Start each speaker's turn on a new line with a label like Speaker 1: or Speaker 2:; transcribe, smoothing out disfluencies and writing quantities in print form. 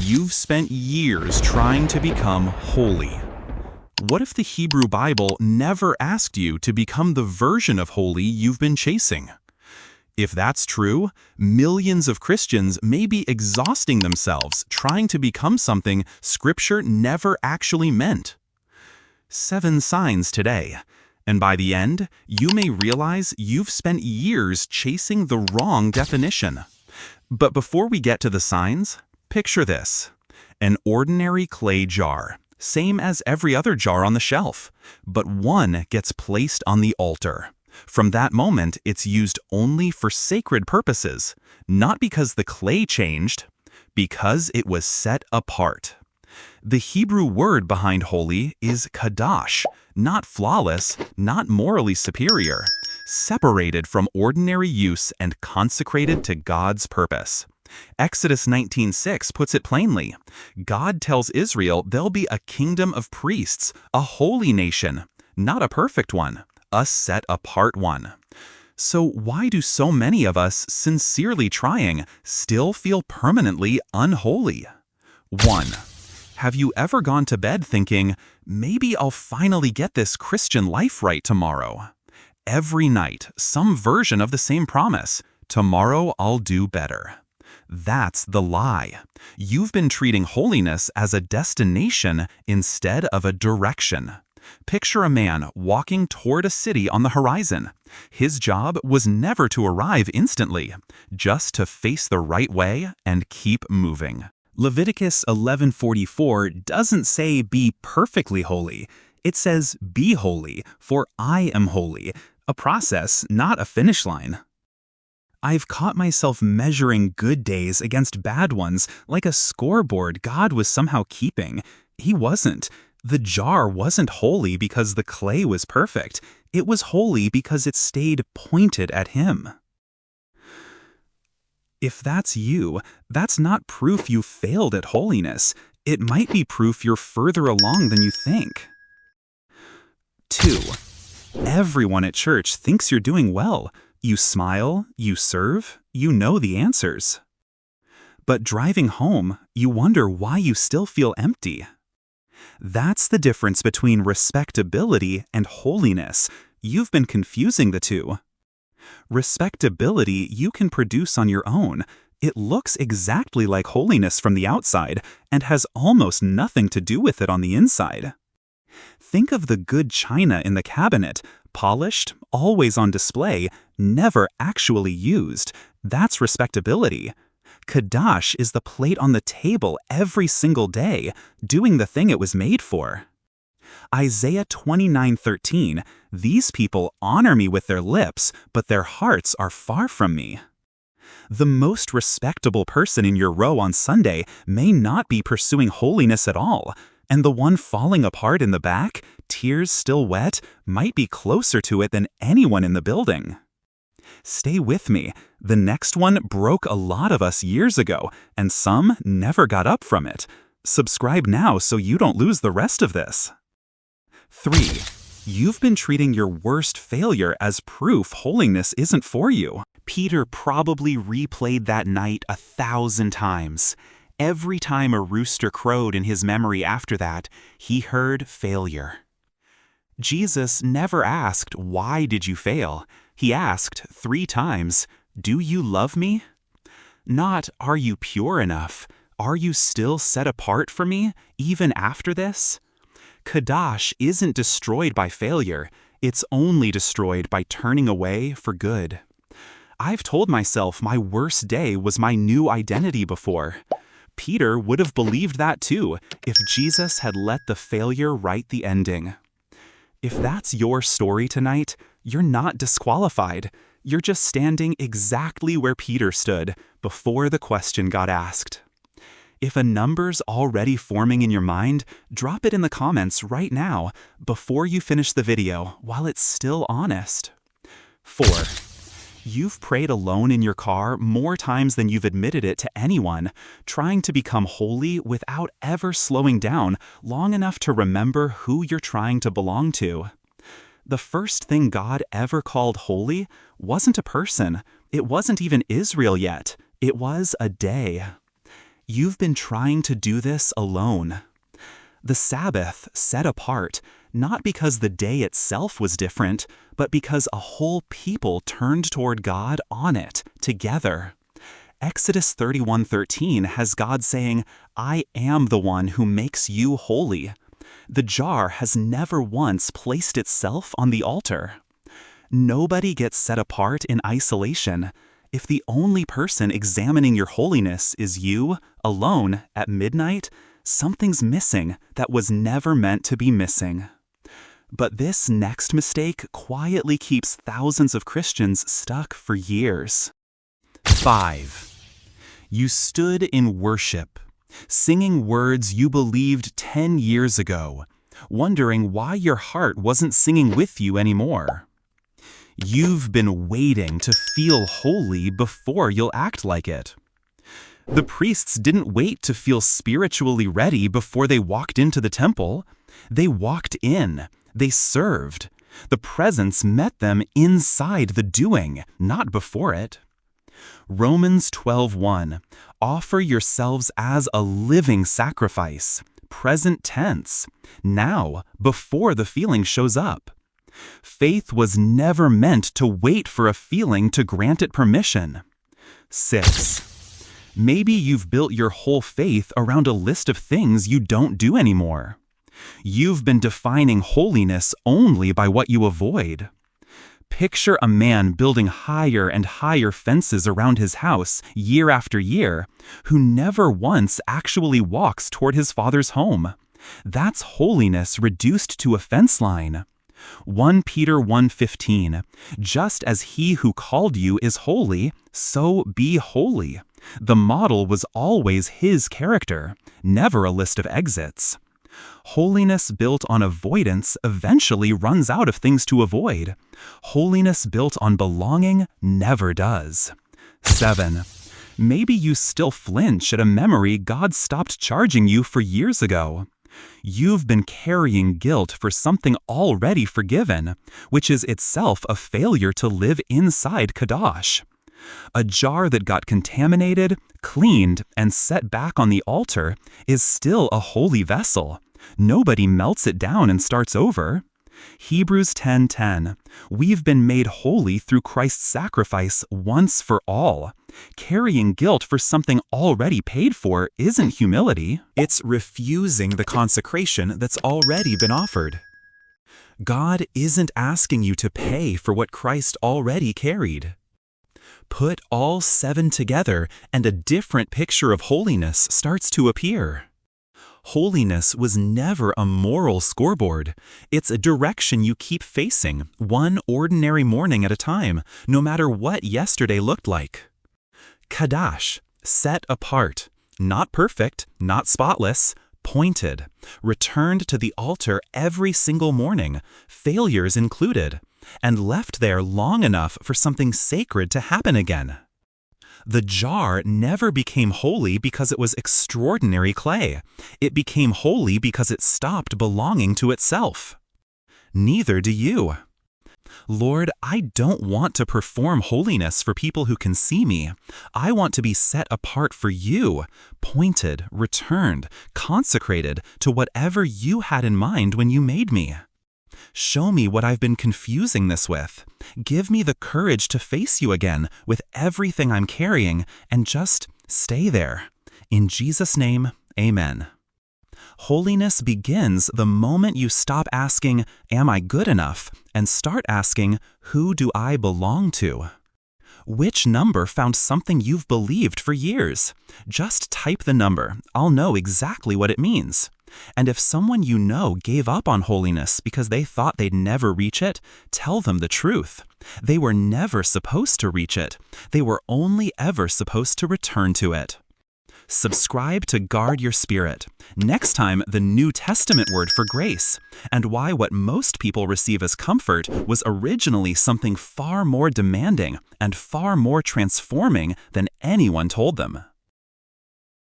Speaker 1: You've spent years trying to become holy. What if the Hebrew Bible never asked you to become the version of holy you've been chasing? If that's true, millions of Christians may be exhausting themselves trying to become something Scripture never actually meant. 7 signs today, and by the end, you may realize you've spent years chasing the wrong definition. But before we get to the signs, picture this: an ordinary clay jar, same as every other jar on the shelf, but one gets placed on the altar. From that moment, it's used only for sacred purposes, not because the clay changed, because it was set apart. The Hebrew word behind holy is kadosh, not flawless, not morally superior, separated from ordinary use and consecrated to God's purpose. Exodus 19:6 puts it plainly. God tells Israel they'll be a kingdom of priests, a holy nation, not a perfect one, a set-apart one. So why do so many of us, sincerely trying, still feel permanently unholy? 1. Have you ever gone to bed thinking, maybe I'll finally get this Christian life right tomorrow? Every night, some version of the same promise: tomorrow I'll do better. That's the lie. You've been treating holiness as a destination instead of a direction. Picture a man walking toward a city on the horizon. His job was never to arrive instantly, just to face the right way and keep moving. Leviticus 11:44 doesn't say be perfectly holy. It says be holy, for I am holy, a process, not a finish line. I've caught myself measuring good days against bad ones like a scoreboard God was somehow keeping. He wasn't. The jar wasn't holy because the clay was perfect. It was holy because it stayed pointed at Him. If that's you, that's not proof you failed at holiness. It might be proof you're further along than you think. 2. Everyone at church thinks you're doing well. You smile, you serve, you know the answers. But driving home, you wonder why you still feel empty. That's the difference between respectability and holiness. You've been confusing the two. Respectability you can produce on your own. It looks exactly like holiness from the outside and has almost nothing to do with it on the inside. Think of the good china in the cabinet, polished, always on display, never actually used. That's respectability. Kadosh is the plate on the table every single day, doing the thing it was made for. Isaiah 29:13, these people honor me with their lips, but their hearts are far from me. The most respectable person in your row on Sunday may not be pursuing holiness at all, and the one falling apart in the back, tears still wet, might be closer to it than anyone in the building. Stay with me. The next one broke a lot of us years ago, and some never got up from it. Subscribe now so you don't lose the rest of this. 3. You've been treating your worst failure as proof holiness isn't for you. Peter probably replayed that night 1,000 times. Every time a rooster crowed in his memory after that, he heard failure. Jesus never asked, "Why did you fail?" He asked 3 times, "Do you love me?" Not, "Are you pure enough?" "Are you still set apart for me, even after this?" Kadosh isn't destroyed by failure. It's only destroyed by turning away for good. I've told myself my worst day was my new identity before. Peter would have believed that too, if Jesus had let the failure write the ending. If that's your story tonight, you're not disqualified. You're just standing exactly where Peter stood before the question got asked. If a number's already forming in your mind, drop it in the comments right now, before you finish the video, while it's still honest. 4. You've prayed alone in your car more times than you've admitted it to anyone, trying to become holy without ever slowing down long enough to remember who you're trying to belong to. The first thing God ever called holy wasn't a person. It wasn't even Israel yet. It was a day. You've been trying to do this alone. The Sabbath set apart, not because the day itself was different, but because a whole people turned toward God on it, together. Exodus 31:13 has God saying, "I am the one who makes you holy." The jar has never once placed itself on the altar. Nobody gets set apart in isolation. If the only person examining your holiness is you, alone, at midnight, something's missing that was never meant to be missing. But this next mistake quietly keeps thousands of Christians stuck for years. 5. You stood in worship, singing words you believed 10 years ago, wondering why your heart wasn't singing with you anymore. You've been waiting to feel holy before you'll act like it. The priests didn't wait to feel spiritually ready before they walked into the temple. They walked in. They served. The presence met them inside the doing, not before it. Romans 12:1, offer yourselves as a living sacrifice, present tense, now, before the feeling shows up. Faith was never meant to wait for a feeling to grant it permission. 6. Maybe you've built your whole faith around a list of things you don't do anymore. You've been defining holiness only by what you avoid. Picture a man building higher and higher fences around his house year after year, who never once actually walks toward his Father's home. That's holiness reduced to a fence line. 1 Peter 1:15, just as he who called you is holy, so be holy. The model was always his character, never a list of exits. Holiness built on avoidance eventually runs out of things to avoid. Holiness built on belonging never does. 7. Maybe you still flinch at a memory God stopped charging you for years ago. You've been carrying guilt for something already forgiven, which is itself a failure to live inside Kadosh. A jar that got contaminated, cleaned, and set back on the altar is still a holy vessel. Nobody melts it down and starts over. Hebrews 10:10, we've been made holy through Christ's sacrifice once for all. Carrying guilt for something already paid for isn't humility. It's refusing the consecration that's already been offered. God isn't asking you to pay for what Christ already carried. Put all 7 together and a different picture of holiness starts to appear. Holiness was never a moral scoreboard. It's a direction you keep facing, one ordinary morning at a time, no matter what yesterday looked like. Kadash, set apart, not perfect, not spotless, pointed, returned to the altar every single morning, failures included, and left there long enough for something sacred to happen again. The jar never became holy because it was extraordinary clay. It became holy because it stopped belonging to itself. Neither do you. Lord, I don't want to perform holiness for people who can see me. I want to be set apart for you, pointed, returned, consecrated to whatever you had in mind when you made me. Show me what I've been confusing this with. Give me the courage to face you again with everything I'm carrying and just stay there. In Jesus' name, amen. Holiness begins the moment you stop asking, am I good enough? And start asking, who do I belong to? Which number found something you've believed for years? Just type the number. I'll know exactly what it means. And if someone you know gave up on holiness because they thought they'd never reach it, tell them the truth. They were never supposed to reach it. They were only ever supposed to return to it. Subscribe to Guard Your Spirit. Next time, the New Testament word for grace, and why what most people receive as comfort was originally something far more demanding and far more transforming than anyone told them.